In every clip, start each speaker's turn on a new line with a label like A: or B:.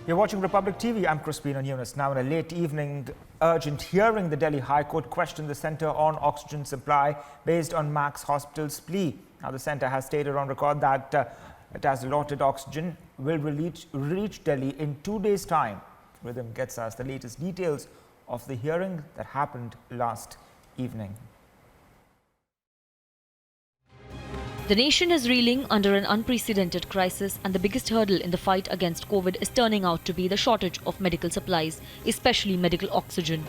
A: You're watching Republic TV. I'm Crispino Nunes. Now, in a late evening urgent hearing, the Delhi High Court questioned the centre on oxygen supply based on Max Hospital's plea. Now, the centre has stated on record that it has allotted oxygen will reach Delhi in 2 days' time. Rhythm gets us the latest details of the hearing that happened last evening.
B: The nation is reeling under an unprecedented crisis, and the biggest hurdle in the fight against COVID is turning out to be the shortage of medical supplies, especially medical oxygen.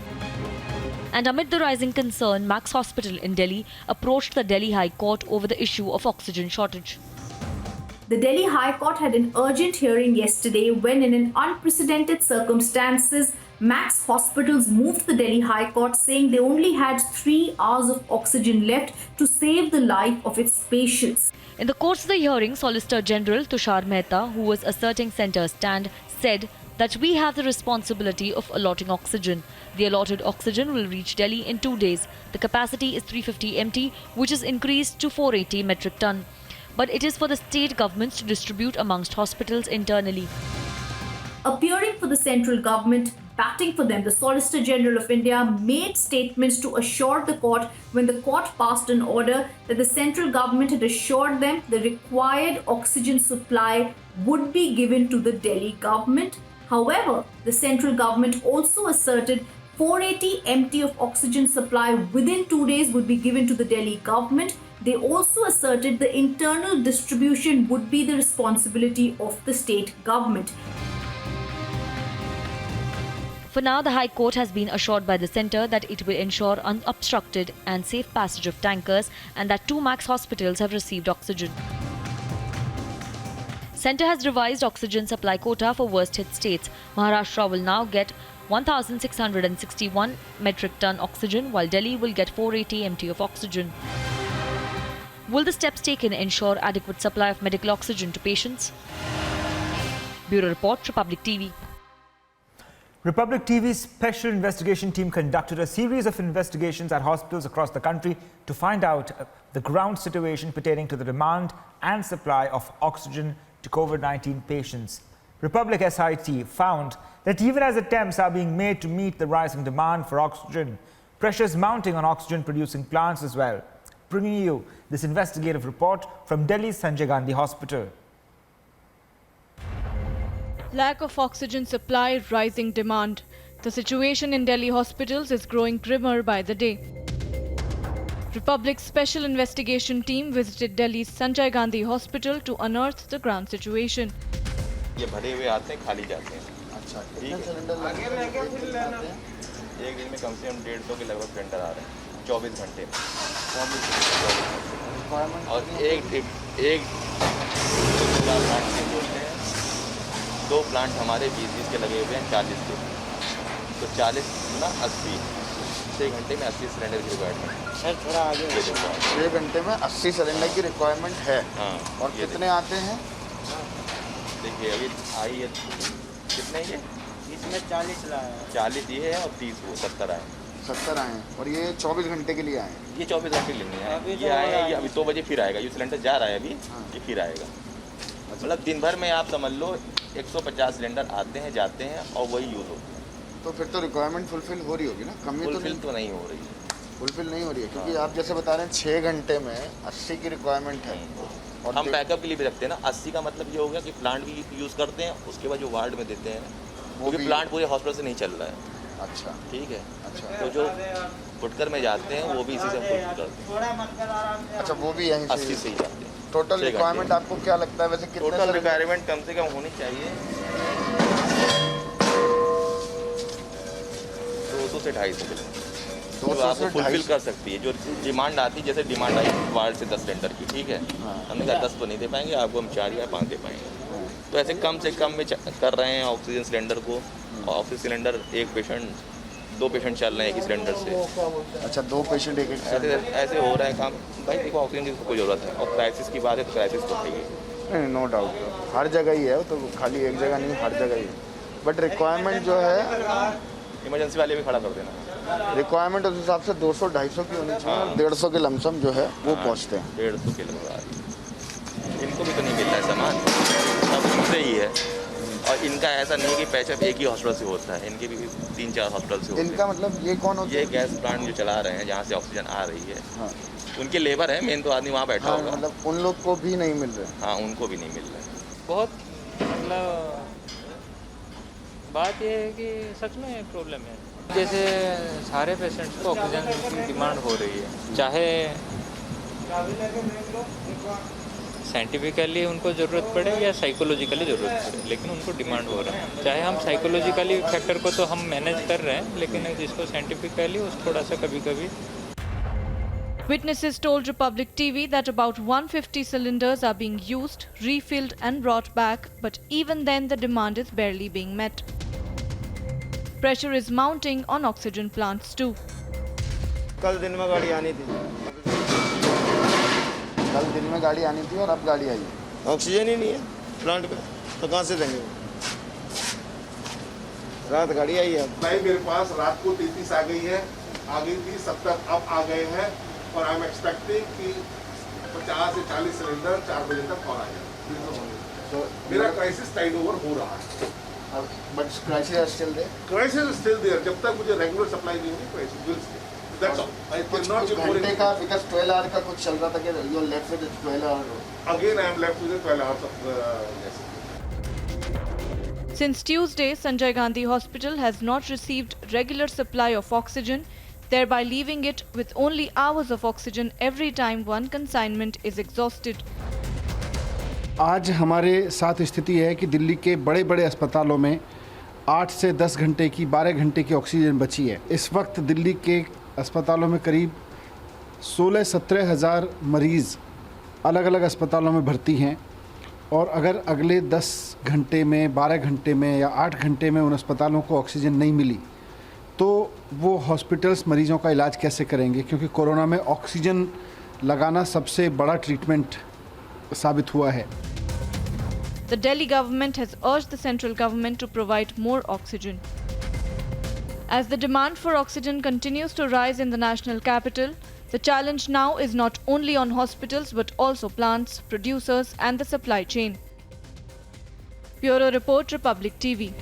B: And amid the rising concern, Max Hospital in Delhi approached the Delhi High Court over the issue of oxygen shortage.
C: The Delhi High Court had an urgent hearing yesterday when, in an unprecedented circumstances, Max Hospitals moved the Delhi High Court, saying they only had 3 hours of oxygen left to save the life of its patients.
B: In the course of the hearing, Solicitor General Tushar Mehta, who was asserting centre's stand, said that we have the responsibility of allotting oxygen. The allotted oxygen will reach Delhi in 2 days. The capacity is 350 MT, which is increased to 480 metric ton. But it is for the state governments to distribute amongst hospitals internally.
C: Appearing for the central government, batting for them, the Solicitor General of India made statements to assure the court when the court passed an order that the central government had assured them the required oxygen supply would be given to the Delhi government. However, the central government also asserted 480 MT of oxygen supply within 2 days would be given to the Delhi government. They also asserted the internal distribution would be the responsibility of the state government.
B: For now, the High Court has been assured by the centre that it will ensure unobstructed and safe passage of tankers, and that 2 Max hospitals have received oxygen. Centre has revised oxygen supply quota for worst-hit states. Maharashtra will now get 1,661 metric ton oxygen, while Delhi will get 480 MT of oxygen. Will the steps taken ensure adequate supply of medical oxygen to patients? Bureau Report, Republic TV.
A: Republic TV's special investigation team conducted a series of investigations at hospitals across the country to find out the ground situation pertaining to the demand and supply of oxygen to COVID-19 patients. Republic SIT found that even as attempts are being made to meet the rising demand for oxygen, pressure is mounting on oxygen-producing plants as well. Bringing you this investigative report from Delhi's Sanjay Gandhi Hospital.
D: Lack of oxygen supply, rising demand. The situation in Delhi hospitals is growing grimmer by the day. Republic's special investigation team visited Delhi's Sanjay Gandhi Hospital to unearth the ground situation.
E: ये भरे हुए आते हैं, खाली जाते हैं। अच्छा, कितने सिलेंडर आगे लेके फिर लेना है? एक दिन में कम से कम 150 के लगभग सिलेंडर आ रहे हैं, 24 घंटे में। और एक प्लांट के बोलते हैं, 2 प्लांट हमारे 20-20 के लगे हुए हैं, 40 के। तो 40 ना 80, 6 घंटे में 80 सिलेंडर की रिक्वायरमेंट है।
F: सर थोड़ा आगे 6 घंटे में 80 सिलेंडर की रिक्वायरमेंट है।
E: हाँ,
F: और कितने आते हैं?
E: देखिए अभी आई है, कितने ये?
F: इसमें 40 लाए,
E: 40 ये है और 30 वो 70 आए।
F: 70 आए हैं और ये 24 घंटे के लिए आए हैं।
E: ये 24 घंटे के लिए नहीं आए, ये आए हैं, ये अभी 2 बजे फिर आएगा। ये सिलेंडर जा रहा है अभी, ये फिर आएगा। मतलब दिन भर में आप समझ लो 150 सिलेंडर आते हैं, जाते हैं और वही यूज़ होते हैं।
F: तो फिर तो रिक्वायरमेंट फुलफिल हो रही होगी ना? कमी
E: तो नहीं हो रही है।
F: फुलफिल नहीं हो रही है क्योंकि आप जैसे बता रहे हैं 6 घंटे में 80 की रिक्वायरमेंट है।
E: और हम बैकअप के लिए भी रखते हैं ना। 80 का मतलब ये हो गया कि प्लांट भी यूज़ करते हैं, उसके बाद जो वार्ड में देते हैं वो भी प्लांट पूरे हॉस्पिटल से नहीं चल रहा है।
F: अच्छा,
E: ठीक है।
F: अच्छा,
E: तो जो फुटकर में जाते हैं वो भी इसी से फुलफिल करते हैं।
F: अच्छा, वो भी यहीं
E: 80 से ही जाते हैं।
F: टोटल रिक्वायरमेंट आपको क्या लगता है वैसे कितने?
E: टोटल रिक्वायरमेंट कम से कम होनी चाहिए 200 से 250 किलो, तो आपको फुलफिल कर सकती है। जो डिमांड आती है, जैसे डिमांड आई वार्ड से 10 सिलेंडर की, ठीक है। हमने कहा 10 तो नहीं दे पाएंगे आपको, हम 4 या 5 दे पाएंगे। तो ऐसे कम से कम में कर रहे हैं ऑक्सीजन सिलेंडर को। ऑक्सीजन सिलेंडर एक पेशेंट, 2 पेशेंट चल रहे हैं एक सिलेंडर से।
F: अच्छा, 2 पेशेंट एक
E: ऐसे हो रहा है काम। भाई देखो ऑक्सीजन की कोई ज़रूरत है, और क्राइसिस की बात है तो क्राइसिस तो है।
F: नहीं, नो डाउट हर जगह ही है, तो खाली एक जगह नहीं, हर जगह ही है। बट रिक्वायरमेंट जो है
E: इमरजेंसी वाले भी खड़ा कर देना।
F: रिक्वायरमेंट उस हिसाब से 200-250 की होनी चाहिए। 150 के लमसम जो है वो पहुँचते हैं।
E: 150 के लगभग इनको भी तो नहीं मिल रहा है सामान, सब उनसे ही है। और इनका ऐसा नहीं है कि पैचअप एक ही हॉस्पिटल से होता है, इनके भी 3-4 हॉस्पिटल से होते
F: इनका मतलब ये कौन होता
E: हैं।
F: है?
E: ये गैस प्लांट जो चला रहे हैं जहाँ से ऑक्सीजन आ रही है,
F: हाँ,
E: उनके लेबर है, मेन तो आदमी वहाँ बैठा
F: हाँ,
E: होगा।
F: मतलब उन लोग को भी नहीं मिल रहा है।
E: हाँ, उनको भी नहीं मिल रहा है।
G: बहुत मतलब बात यह है कि सच में प्रॉब्लम है। जैसे सारे पेशेंट्स को ऑक्सीजन की डिमांड हो रही है, चाहे साइंटिफिकली उनको ज़रूरत पड़े या साइकोलॉजिकली ज़रूरत पड़े, लेकिन उनको डिमांड हो रहा है। चाहे हम साइकोलॉजिकली फैक्टर को तो हम मैनेज कर रहे हैं, लेकिन जिसको साइंटिफिकली उस थोड़ा सा कभी कभी।
D: Witnesses told Republic TV that about 150 cylinders are being used, refilled and brought back, but even then the demand is barely being met. Pressure is mounting on oxygen plants too.
H: कल दिन में गाड़ी आनी थी,
F: कल दिन में गाड़ी आनी थी और अब गाड़ी आई है।
H: ऑक्सीजन ही नहीं है प्लांट पे, तो कहाँ से देंगे? रात गाड़ी आई है।
I: नहीं, मेरे पास रात को 33 आ गई है, आ गई थी 70 अब आ गए हैं, और आई एम एक्सपेक्टिंग कि 50 से 40 सिलेंडर 4 बजे तक और आ जाए।
F: तो
I: मेरा क्राइसिस टाइड ओवर हो रहा है।
F: But crisis are still there.
I: Crisis still there, जब तक मुझे रेगुलर सप्लाई नहीं होगी crisis will stay. That's all. I can not
F: कुछ घंटे का, बिकॉज़ 12 आवर का कुछ चल रहा था कि you are left with 12 hour.
I: Again I am left with 12 hours of yes.
D: Since Tuesday, Sanjay Gandhi Hospital has not received regular supply of oxygen, thereby leaving it with only hours of oxygen every time one consignment is exhausted.
J: आज हमारे साथ स्थिति है कि दिल्ली के बड़े बड़े अस्पतालों में 8 से 10 घंटे की 12 घंटे की ऑक्सीजन बची है। इस वक्त दिल्ली के अस्पतालों में करीब 16-17 हज़ार मरीज़ अलग अलग अस्पतालों में भर्ती हैं, और अगर अगले 10 घंटे में, 12 घंटे में या 8 घंटे में उन अस्पतालों को ऑक्सीजन नहीं मिली तो वो हॉस्पिटल्स मरीज़ों का इलाज कैसे करेंगे, क्योंकि कोरोना में ऑक्सीजन लगाना सबसे बड़ा ट्रीटमेंट साबित हुआ है।
D: The Delhi government has urged the central government to provide more oxygen. As the demand for oxygen continues to rise in the national capital, the challenge now is not only on hospitals but also plants, producers and the supply chain. Bureau Report, Republic TV.